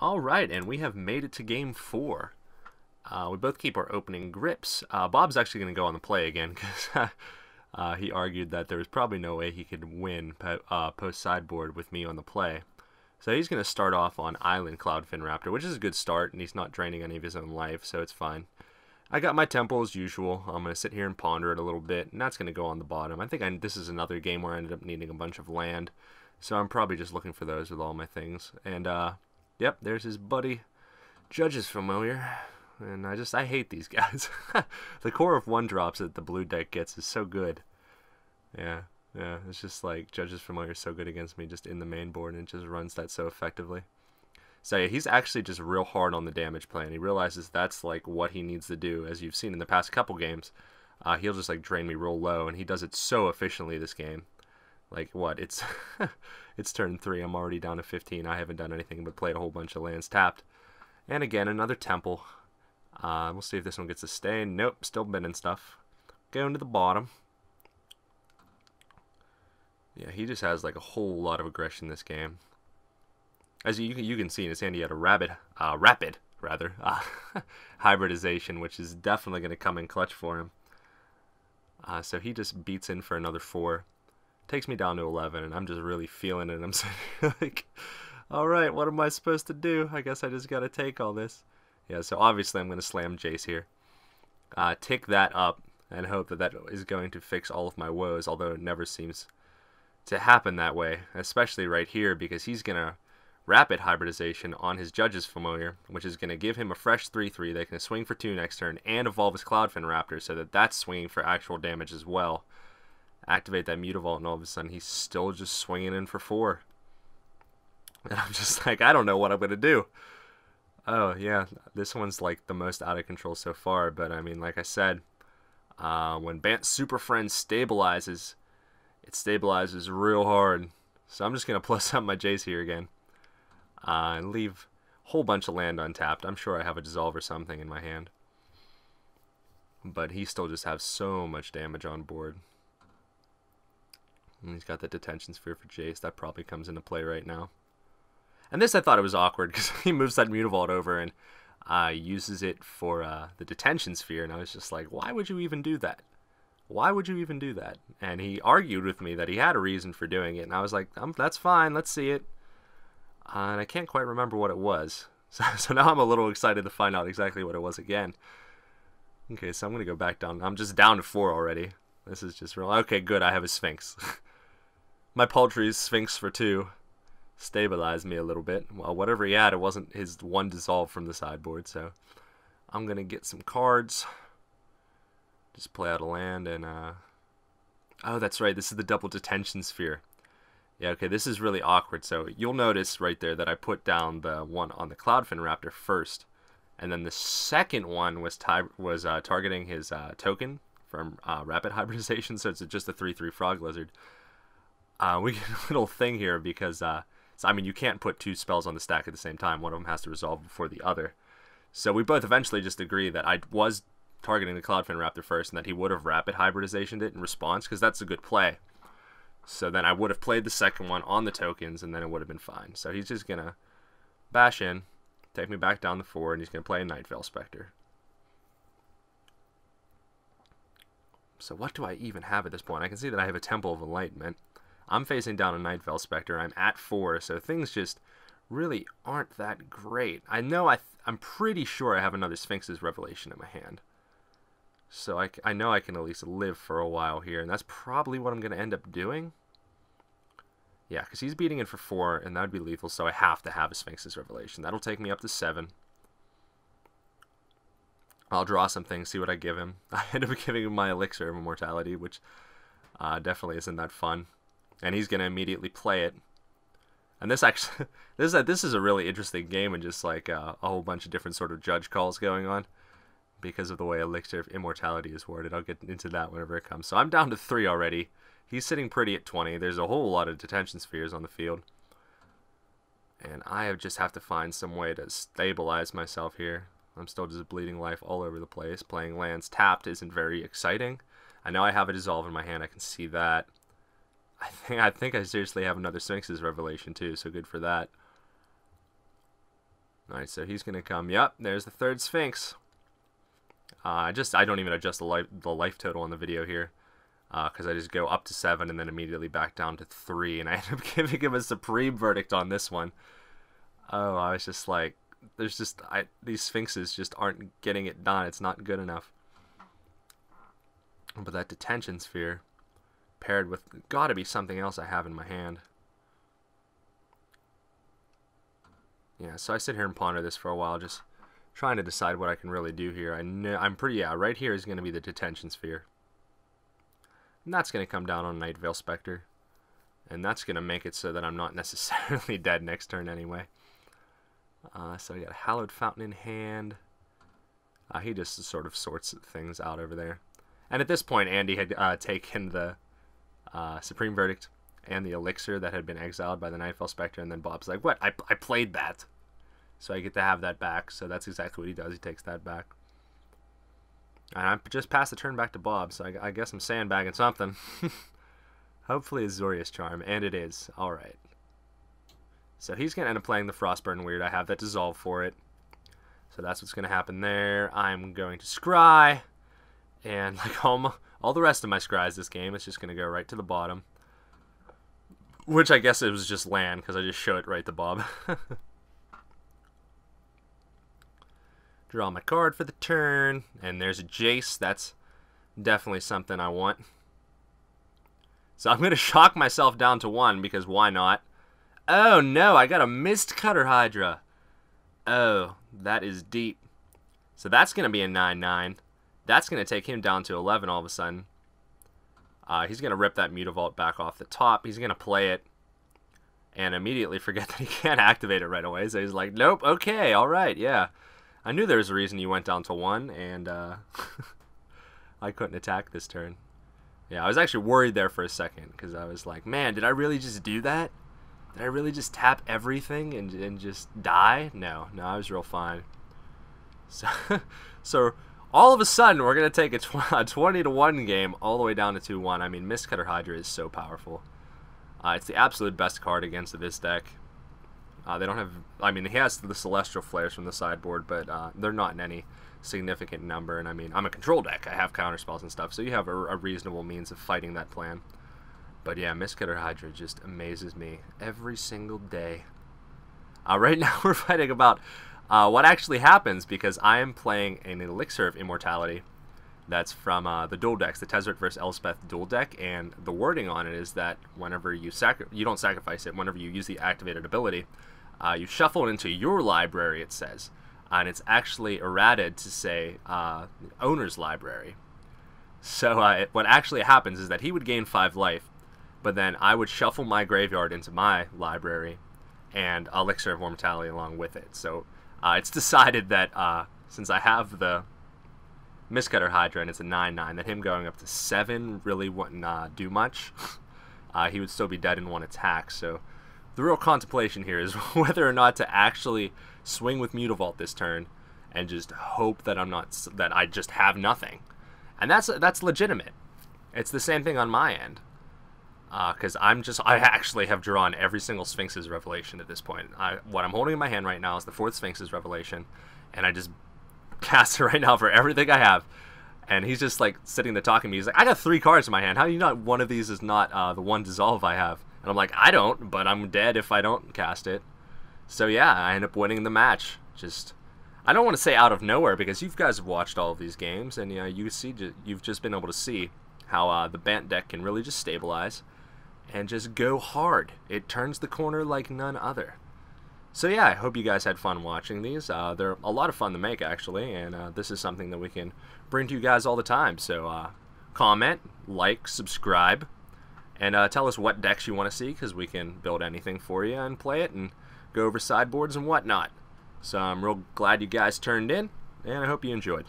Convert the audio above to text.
Alright, and we have made it to game 4. We both keep our opening grips. Bob's actually going to go on the play again, because he argued that there was probably no way he could win post-sideboard with me on the play. So he's going to start off on Island Cloudfin Raptor, which is a good start, and he's not draining any of his own life, so it's fine. I got my Temple as usual. I'm going to sit here and ponder it a little bit, and that's going to go on the bottom. I think this is another game where I ended up needing a bunch of land, so I'm probably just looking for those with all my things. And, yep, there's his buddy, Judge's Familiar. And I hate these guys. The core of 1-drops that the blue deck gets is so good. Yeah, it's just like, Judge's Familiar is so good against me just in the main board, and it just runs that so effectively. So yeah, he's actually just real hard on the damage plan. He realizes that's like what he needs to do, as you've seen in the past couple games. He'll just like drain me real low, and he does it so efficiently this game. Like what? It's it's turn 3. I'm already down to 15. I haven't done anything but played a whole bunch of lands tapped. And again, another Temple. We'll see if this one gets a stain. Nope, still bending stuff. Going to the bottom. Yeah, he just has like a whole lot of aggression this game. As you can see in his hand, he had a rapid hybridization, which is definitely going to come in clutch for him. So he just beats in for another 4. Takes me down to 11, and I'm just really feeling it. I'm sitting here like, alright, what am I supposed to do? I guess I just got to take all this. Yeah, so obviously I'm going to slam Jace here. Tick that up and hope that that is going to fix all of my woes, although it never seems to happen that way, especially right here, because he's going to Rapid Hybridization on his Judge's Familiar, which is going to give him a fresh 3/3 that can swing for 2 next turn and evolve his Cloudfin Raptor, so that that's swinging for actual damage as well. Activate that Mutavault, and all of a sudden he's still just swinging in for 4. And I'm just like, I don't know what I'm going to do. Oh, yeah, this one's like the most out of control so far, but I mean, like I said, when Bant Superfriends stabilizes, it stabilizes real hard. So I'm just going to plus up my Jace here again. And leave a whole bunch of land untapped. I'm sure I have a Dissolve or something in my hand. But he still just has so much damage on board. And he's got the Detention Sphere for Jace. That probably comes into play right now. And this I thought it was awkward, because he moves that Mutavault over and uses it for the Detention Sphere. And I was just like, why would you even do that? Why would you even do that? And he argued with me that he had a reason for doing it. And I was like, that's fine, let's see it. And I can't quite remember what it was. So now I'm a little excited to find out exactly what it was again. Okay, so I'm going to go back down. I'm just down to 4 already. This is just real. Okay, good, I have a Sphinx. My paltry Sphinx for 2 stabilized me a little bit. Well, whatever he had, it wasn't his 1 Dissolve from the sideboard. So I'm going to get some cards. Just play out a land and... Oh, that's right, this is the double Detention Sphere. Yeah, okay, this is really awkward. So you'll notice right there that I put down the one on the Cloudfin Raptor first, and then the second one was targeting his token from Rapid Hybridization, so it's just a 3/3 Frog Lizard. We get a little thing here because, so, I mean, you can't put 2 spells on the stack at the same time. One of them has to resolve before the other. So we both eventually just agree that I was targeting the Cloudfin Raptor first, and that he would have Rapid Hybridizationed it in response, because that's a good play. So then I would have played the second one on the tokens, and then it would have been fine. So he's just going to bash in, take me back down to 4, and he's going to play a Nightveil Spectre. So what do I even have at this point? I can see that I have a Temple of Enlightenment. I'm facing down a Nightveil Spectre. I'm at 4, so things just really aren't that great. I know I'm pretty sure I have another Sphinx's Revelation in my hand. So I know I can at least live for a while here, and that's probably what I'm going to end up doing. Yeah, because he's beating in for 4, and that would be lethal, so I have to have a Sphinx's Revelation. That'll take me up to 7. I'll draw some things, see what I give him. I end up giving him my Elixir of Immortality, which definitely isn't that fun. And he's going to immediately play it. And this actually, this is a really interesting game, and just like a whole bunch of different sort of judge calls going on, because of the way Elixir of Immortality is worded. I'll get into that whenever it comes. So I'm down to 3 already. He's sitting pretty at 20. There's a whole lot of Detention Spheres on the field. And I just have to find some way to stabilize myself here. I'm still just bleeding life all over the place. Playing lands tapped isn't very exciting. I know I have a Dissolve in my hand. I can see that. I think I seriously have another Sphinx's Revelation too, so good for that. Alright, so he's going to come. Yep, there's the third Sphinx. I don't even adjust the life total on the video here. Because I just go up to 7 and then immediately back down to 3. And I end up giving him a supreme verdict on this one. Oh, I was just like, these Sphinxes just aren't getting it done. It's not good enough. But that Detention Sphere paired with, gotta be something else I have in my hand. Yeah, so I sit here and ponder this for a while, just trying to decide what I can really do here. Right here is going to be the Detention Sphere. And that's going to come down on Nightveil Spectre. And that's going to make it so that I'm not necessarily dead next turn anyway. So I got a Hallowed Fountain in hand. He just sort of sorts things out over there. And at this point, Andy had taken the Supreme Verdict and the Elixir that had been exiled by the Nightveil Spectre, and then Bob's like, what? I played that. So I get to have that back, so that's exactly what he does. He takes that back. And I just passed the turn back to Bob, so I guess I'm sandbagging something. Hopefully Azorius Charm, and it is. Alright. So he's going to end up playing the Frostburn Weird. I have that Dissolve for it. So that's what's going to happen there. I'm going to Scry. And like all the rest of my Scries this game, it's just going to go right to the bottom. Which I guess it was just land, because I just show it right to Bob. Draw my card for the turn, and there's a Jace. That's definitely something I want. So I'm going to shock myself down to 1, because why not? Oh no, I got a Mistcutter Hydra. Oh, that is deep. So that's going to be a 9/9. That's going to take him down to 11 all of a sudden. He's going to rip that Mutavault back off the top. He's going to play it and immediately forget that he can't activate it right away. So he's like, nope, okay, all right, yeah. I knew there was a reason you went down to 1, and I couldn't attack this turn. Yeah, I was actually worried there for a second, because I was like, man, did I really just do that? Did I really just tap everything and just die? No, I was real fine. So all of a sudden, we're going to take a 20-1 game all the way down to 2-1. I mean, Mistcutter Hydra is so powerful. It's the absolute best card against this deck. They don't have... I mean, he has the Celestial Flares from the sideboard, but they're not in any significant number. And I mean, I'm a control deck. I have counterspells and stuff, so you have a reasonable means of fighting that plan. But yeah, Mistcutter Hydra just amazes me every single day. Right now, we're fighting about... what actually happens, because I am playing an Elixir of Immortality that's from the dual decks, the Tezzeret vs. Elspeth dual deck, and the wording on it is that whenever you don't sacrifice it, whenever you use the activated ability, you shuffle it into your library, it says, and it's actually errated to say owner's library. So what actually happens is that he would gain 5 life, but then I would shuffle my graveyard into my library, and Elixir of Immortality along with it. So it's decided that since I have the Mistcutter Hydra and it's a 9/9, that him going up to 7 really wouldn't do much. He would still be dead in 1 attack. So the real contemplation here is whether or not to actually swing with Mutavault this turn and just hope that I just have nothing. And that's legitimate. It's the same thing on my end. Because I actually have drawn every single Sphinx's Revelation at this point. What I'm holding in my hand right now is the 4th Sphinx's Revelation, and I just cast it right now for everything I have. And he's just like sitting there talking to me. He's like, I got 3 cards in my hand. How do you know one of these is not the one Dissolve I have? And I'm like, I don't, but I'm dead if I don't cast it. So yeah, I end up winning the match. I don't want to say out of nowhere, because you guys have watched all of these games, and you've just been able to see how the Bant deck can really just stabilize and just go hard. It turns the corner like none other. So yeah, I hope you guys had fun watching these. They're a lot of fun to make, actually, and this is something that we can bring to you guys all the time. So comment, like, subscribe, and tell us what decks you want to see, because we can build anything for you and play it and go over sideboards and whatnot. So I'm real glad you guys turned in, and I hope you enjoyed.